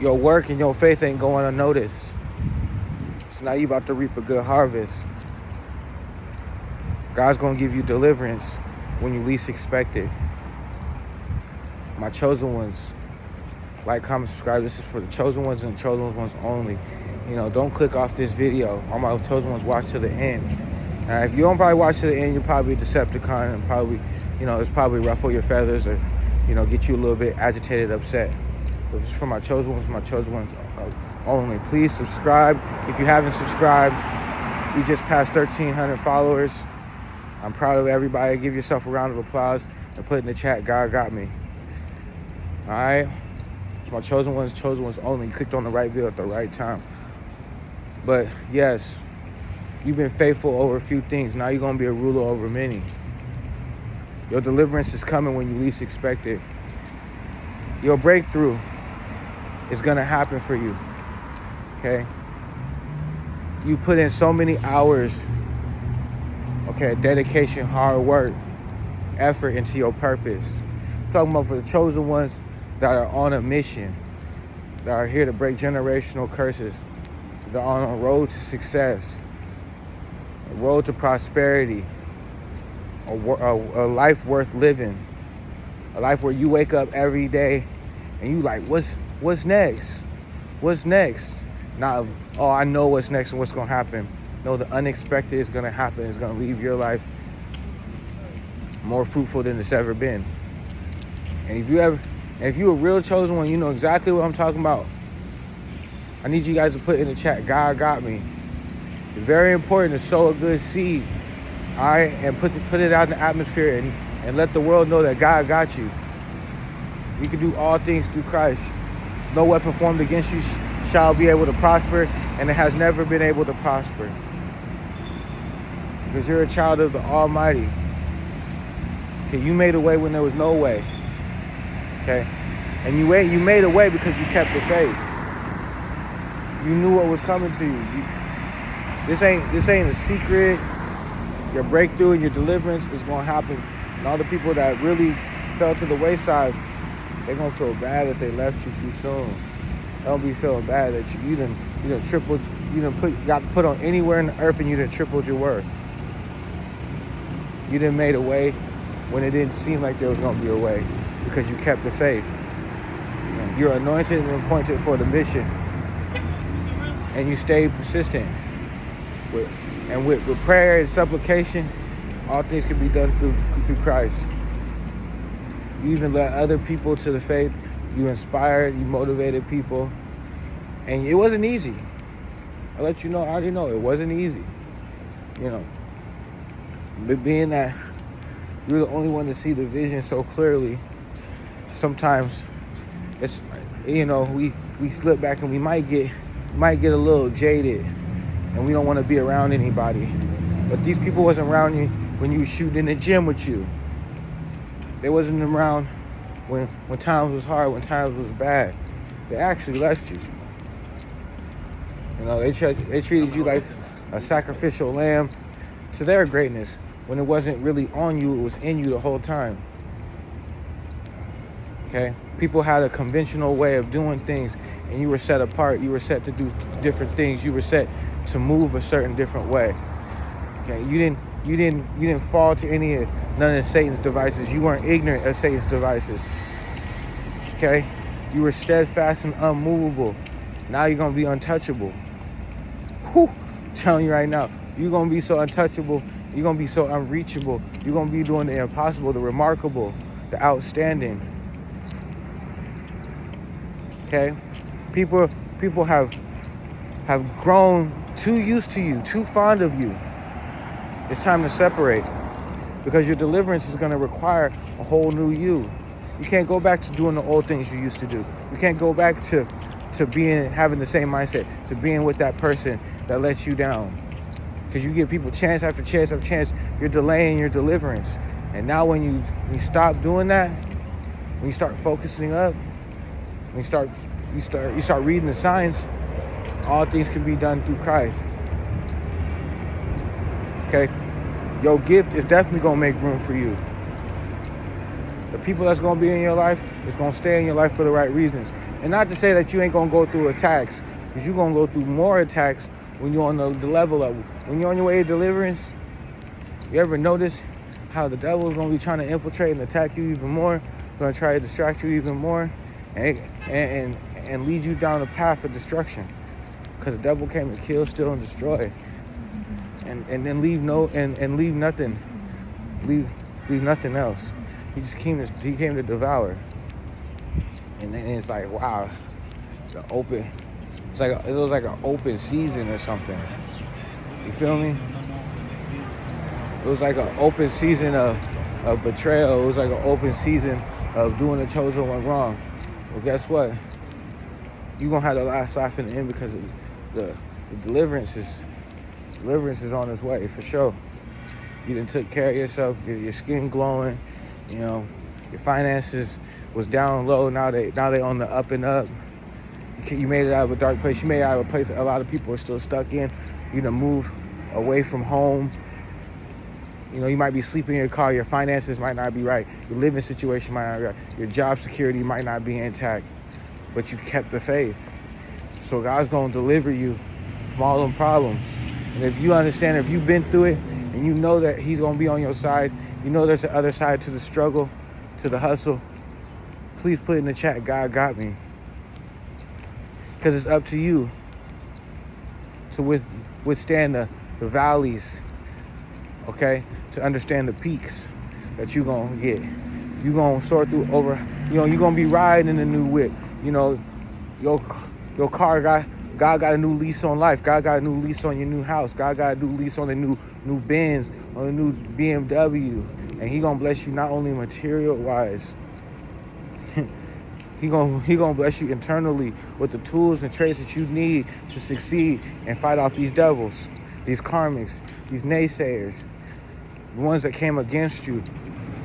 Your work and your faith ain't going unnoticed. So now you about to reap a good harvest. God's going to give you deliverance when you least expect it. My chosen ones, like, comment, subscribe. This is for the chosen ones and the chosen ones only. You know, don't click off this video. All my chosen ones, watch to the end. Now, if you don't probably watch to the end, you're probably a Decepticon and probably, you know, it's probably ruffle your feathers or, you know, get you a little bit agitated, upset. But it's for my chosen ones only. Please subscribe. If you haven't subscribed, we just passed 1,300 followers. I'm proud of everybody. Give yourself a round of applause and put in the chat, God got me. All right? It's my chosen ones only. You clicked on the right video at the right time. But yes, you've been faithful over a few things. Now you're going to be a ruler over many. Your deliverance is coming when you least expect it. Your breakthrough is going to happen for you. Okay? You put in so many hours, okay, dedication, hard work, effort into your purpose. I'm talking about for the chosen ones that are on a mission, that are here to break generational curses, that are on a road to success, a road to prosperity, a life worth living, a life where you wake up every day and you like, what's next? What's next? Not, oh, I know what's next and what's going to happen. No, the unexpected is going to happen. It's going to leave your life more fruitful than it's ever been. And if you're a real chosen one, you know exactly what I'm talking about. I need you guys to put in the chat, God got me. It's very important to sow a good seed, all right, and put it out in the atmosphere and let the world know that God got you. You can do all things through Christ. There's no weapon formed against you shall be able to prosper, and it has never been able to prosper. Because you're a child of the Almighty. Okay, you made a way when there was no way. Okay, and you made a way because you kept the faith. You knew what was coming to you. This ain't a secret. Your breakthrough and your deliverance is gonna happen. And all the people that really fell to the wayside, they're gonna feel bad that they left you too soon. Don't be feeling bad that you done tripled, got put on anywhere in the earth and you done tripled your worth. You done made a way when it didn't seem like there was gonna be a way because you kept the faith. You're anointed and appointed for the mission, and you stayed persistent. With prayer and supplication, all things can be done through Christ. You even led other people to the faith. You inspired, you motivated people. And it wasn't easy. I'll let you know, I already know it wasn't easy. You know, but being that you're the only one to see the vision so clearly, sometimes it's, you know, we slip back and we might get a little jaded and we don't want to be around anybody. But these people wasn't around you when you were shooting in the gym with you. They wasn't around when times was hard, when times was bad. They actually left you. You know, they treated you like a sacrificial lamb to their greatness when it wasn't really on you, it was in you the whole time. Okay? People had a conventional way of doing things and you were set apart. You were set to do different things. You were set to move a certain different way. Okay? You didn't fall to none of Satan's devices. You weren't ignorant of Satan's devices. Okay? You were steadfast and unmovable. Now you're going to be untouchable. Whew. I'm telling you right now, you're going to be so untouchable. You're going to be so unreachable. You're going to be doing the impossible, the remarkable, the outstanding. Okay? People have grown too used to you, too fond of you. It's time to separate, because your deliverance is going to require a whole new you. You can't go back to doing the old things you used to do. You can't go back to having the same mindset, to being with that person that lets you down. Because you give people chance after chance after chance, you're delaying your deliverance. And now when you stop doing that, when you start focusing up, when you start reading the signs, all things can be done through Christ. Okay? Your gift is definitely going to make room for you. The people that's going to be in your life is going to stay in your life for the right reasons. And not to say that you ain't gonna go through attacks, because you're gonna go through more attacks when you're on the level of, when you're on your way to deliverance. You ever notice how the devil is gonna be trying to infiltrate and attack you even more, gonna try to distract you even more, and lead you down a path of destruction? Because the devil came to kill, steal, and destroy, and then leave nothing else. He came to devour. And then it's like, wow, it was like an open season or something. You feel me? It was like an open season of betrayal. It was like an open season of doing the chosen one wrong. Well, guess what? You're gonna have the last laugh in the end, because the deliverance is on its way for sure. You done took care of yourself, your skin glowing, you know, your finances was down low, now they on the up and up. You made it out of a dark place. You made it out of a place that a lot of people are still stuck in. You done moved away from home. You know, you might be sleeping in your car, your finances might not be right, your living situation might not be right, your job security might not be intact, but you kept the faith. So God's gonna deliver you from all them problems. And if you understand, if you've been through it, and you know that he's gonna be on your side, you know there's the other side to the struggle, to the hustle, please put in the chat, God got me. Because it's up to you to withstand the valleys, okay? To understand the peaks that you're gonna get. You're gonna soar through you're gonna be riding in a new whip. You know, your car God got a new lease on life. God got a new lease on your new house. God got a new lease on the new Benz, on the new BMW. And he gonna bless you not only material-wise, he gonna bless you internally with the tools and traits that you need to succeed and fight off these devils, these karmics, these naysayers, the ones that came against you,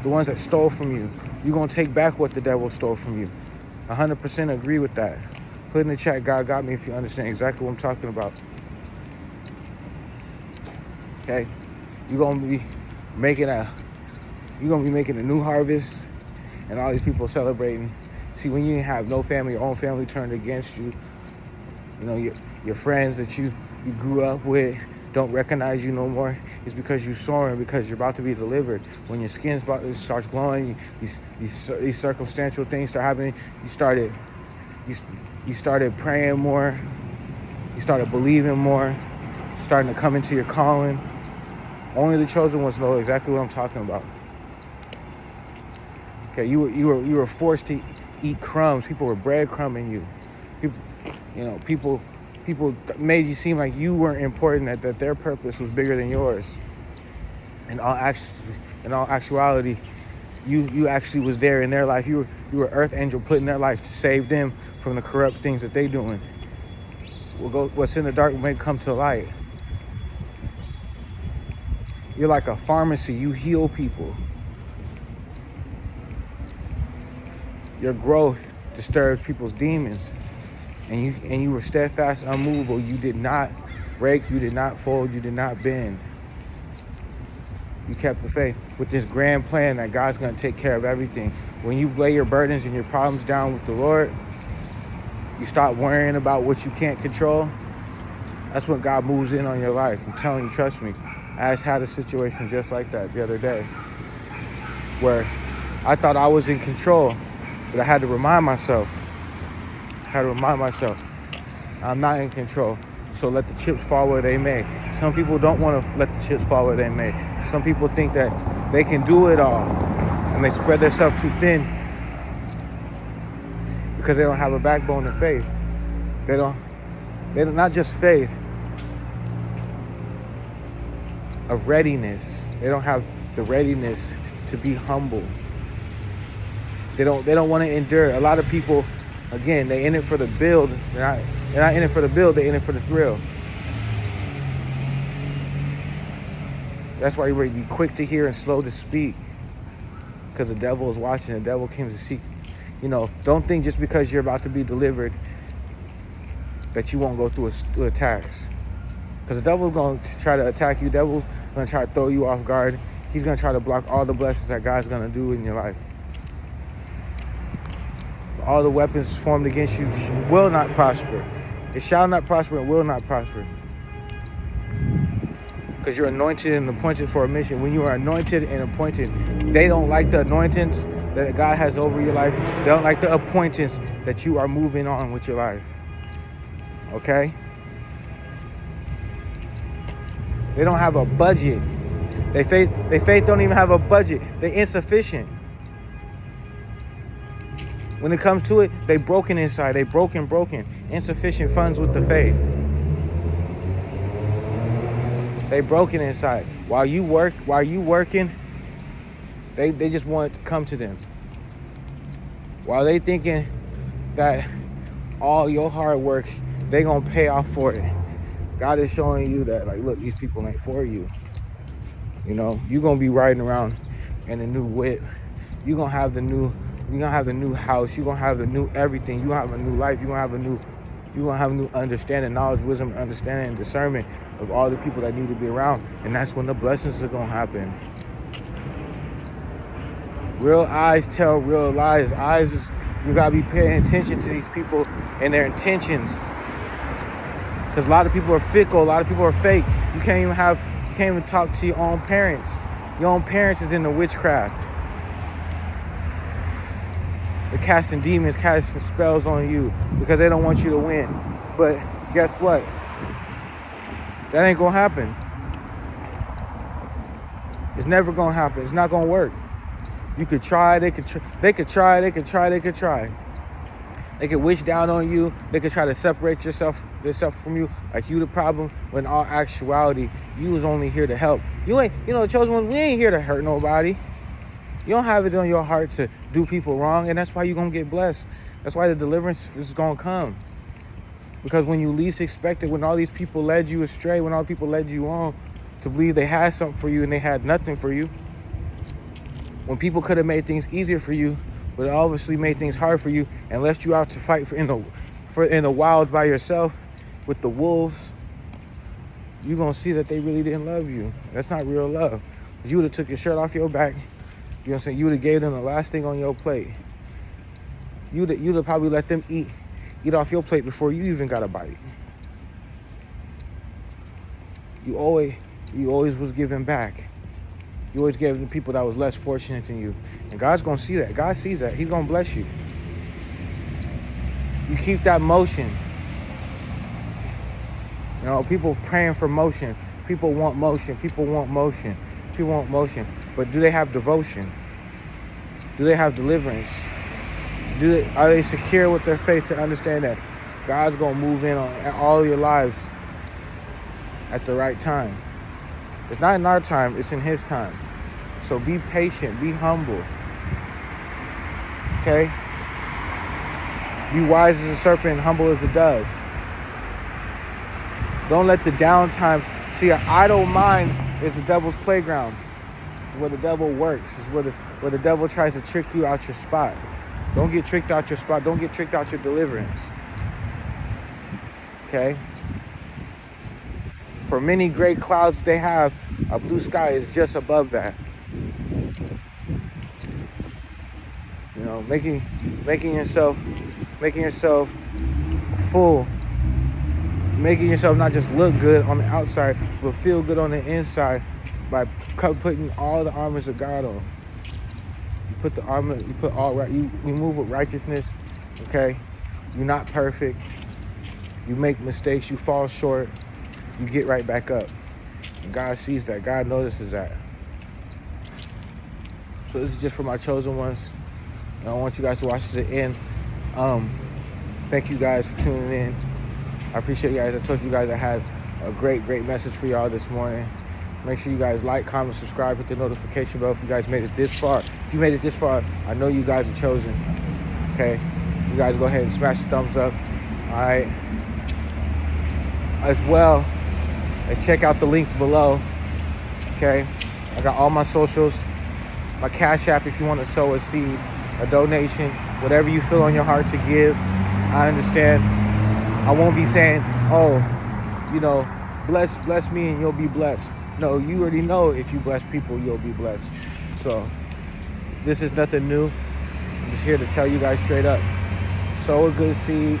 the ones that stole from you. You're gonna take back what the devil stole from you. 100% agree with that. Put in the chat, God got me, if you understand exactly what I'm talking about. Okay? You're gonna be making a new harvest, and all these people celebrating. See, when you have no family, your own family turned against you, you know, your friends that you grew up with don't recognize you no more, it's because you're soaring, because you're about to be delivered. When your skin starts glowing, these circumstantial things start happening, you started praying more, you started believing more, starting to come into your calling. Only the chosen ones know exactly what I'm talking about. Okay, you were forced to eat crumbs. People were breadcrumbing you. People made you seem like you weren't important, that their purpose was bigger than yours. In all actuality, you actually was there in their life. You were earth angel put in their life to save them from the corrupt things that they doing. What's in the dark may come to light. You're like a pharmacy. You heal people. Your growth disturbs people's demons. And you were steadfast, unmovable. You did not break, you did not fold, you did not bend. You kept the faith with this grand plan that God's going to take care of everything. When you lay your burdens and your problems down with the Lord, you stop worrying about what you can't control. That's when God moves in on your life. I'm telling you, trust me. I just had a situation just like that the other day, where I thought I was in control, but I had to remind myself, I'm not in control. So let the chips fall where they may. Some people don't want to let the chips fall where they may. Some people think that they can do it all, and they spread themselves too thin because they don't have a backbone of faith. They don't not just faith, of readiness. They don't have the readiness to be humble. They don't want to endure. A lot of people, again, they in it for the build. They're not in it for the build, they're in it for the thrill. That's why you want to be quick to hear and slow to speak. Because the devil is watching. The devil came to seek. Don't think just because you're about to be delivered that you won't go through attacks. Because the devil's going to try to attack you. The devil's going to try to throw you off guard. He's going to try to block all the blessings that God's going to do in your life. all the weapons formed against you will not prosper. It shall not prosper and will not prosper. Because you're anointed and appointed for a mission. When you are anointed and appointed, they don't like the anointings that God has over your life. They don't like the appointments that you are moving on with your life. Okay? They don't have a budget. They faith don't even have a budget. They're insufficient. When it comes to it, they broken inside. They broken. Insufficient funds with the faith. They broken inside. While you working, they just want it to come to them. While they thinking that all your hard work, they gonna pay off for it. God is showing you that, like, look, these people ain't for you. You know, you're gonna be riding around in a new whip. You're gonna have the new house. You're gonna have the new everything. You're gonna have a new life. You're gonna have a new understanding, knowledge, wisdom, understanding, and discernment of all the people that need to be around. And that's when the blessings are gonna happen. Real eyes tell real lies. Eyes is, you gotta be paying attention to these people and their intentions. Because a lot of people are fickle, a lot of people are fake. You can't even talk to your own parents. Your own parents is in the witchcraft. They're casting demons, casting spells on you because they don't want you to win. But guess what? That ain't gonna happen. It's never gonna happen. It's not gonna work. You could try, they could try. They could wish down on you. They could try to separate yourself from you, like you the problem, when in all actuality, you was only here to help. You ain't, chosen ones, we ain't here to hurt nobody. You don't have it on your heart to do people wrong, and that's why you're going to get blessed. That's why the deliverance is going to come. Because when you least expect it, when all these people led you astray, when all people led you on to believe they had something for you and they had nothing for you, when people could have made things easier for you, but obviously made things hard for you and left you out to fight in the wild by yourself with the wolves, you're going to see that they really didn't love you. That's not real love. You would have took your shirt off your back. You know what I'm saying? You would have gave them the last thing on your plate. You'd have probably let them eat off your plate before you even got a bite. You always was giving back. You always gave the people that was less fortunate than you. And God's going to see that. God sees that. He's going to bless you. You keep that motion. People praying for motion. People want motion. But do they have devotion? Do they have deliverance? Are they secure with their faith to understand that God's going to move in on all your lives at the right time? It's not in our time, it's in His time. So be patient, be humble. Okay? Be wise as a serpent, humble as a dove. Don't let the down times. See, an idle mind is the devil's playground. It's where the devil works. It's where the devil tries to trick you out your spot. Don't get tricked out your spot. Don't get tricked out your deliverance. Okay? For many great clouds they have, a blue sky is just above that. Making yourself full. Making yourself not just look good on the outside, but feel good on the inside by putting all the armors of God on. You put the armor, you put all right, you move with righteousness, okay? You're not perfect. You make mistakes, you fall short, you get right back up. And God sees that, God notices that. So this is just for my chosen ones. And I want you guys to watch to the end. Thank you guys for tuning in. I appreciate you guys. I told you guys I had a great message for y'all this morning. Make sure you guys like, comment, subscribe, hit the notification bell if you guys made it this far. If you made it this far, I know you guys are chosen. Okay? You guys go ahead and smash the thumbs up. All right? As well, and check out the links below. Okay? I got all my socials, my Cash App if you want to sow a seed, a donation, whatever you feel on your heart to give. I understand. I won't be saying, bless me and you'll be blessed. No, you already know if you bless people, you'll be blessed. So, this is nothing new. I'm just here to tell you guys straight up. sow a good seed.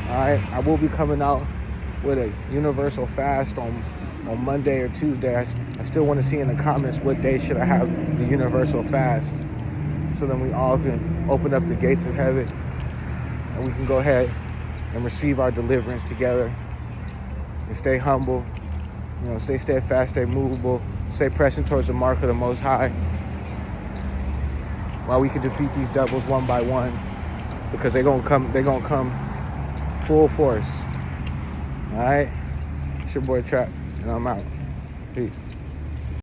All right, I will be coming out with a universal fast on Monday or Tuesday. I still want to see in the comments what day should I have the universal fast, so then we all can open up the gates of heaven and we can go ahead and receive our deliverance together and stay humble, stay steadfast, stay movable, stay pressing towards the mark of the Most High, while we can defeat these devils one by one, because they're gonna come full force. All right, it's your boy Trap, and I'm out. Peace.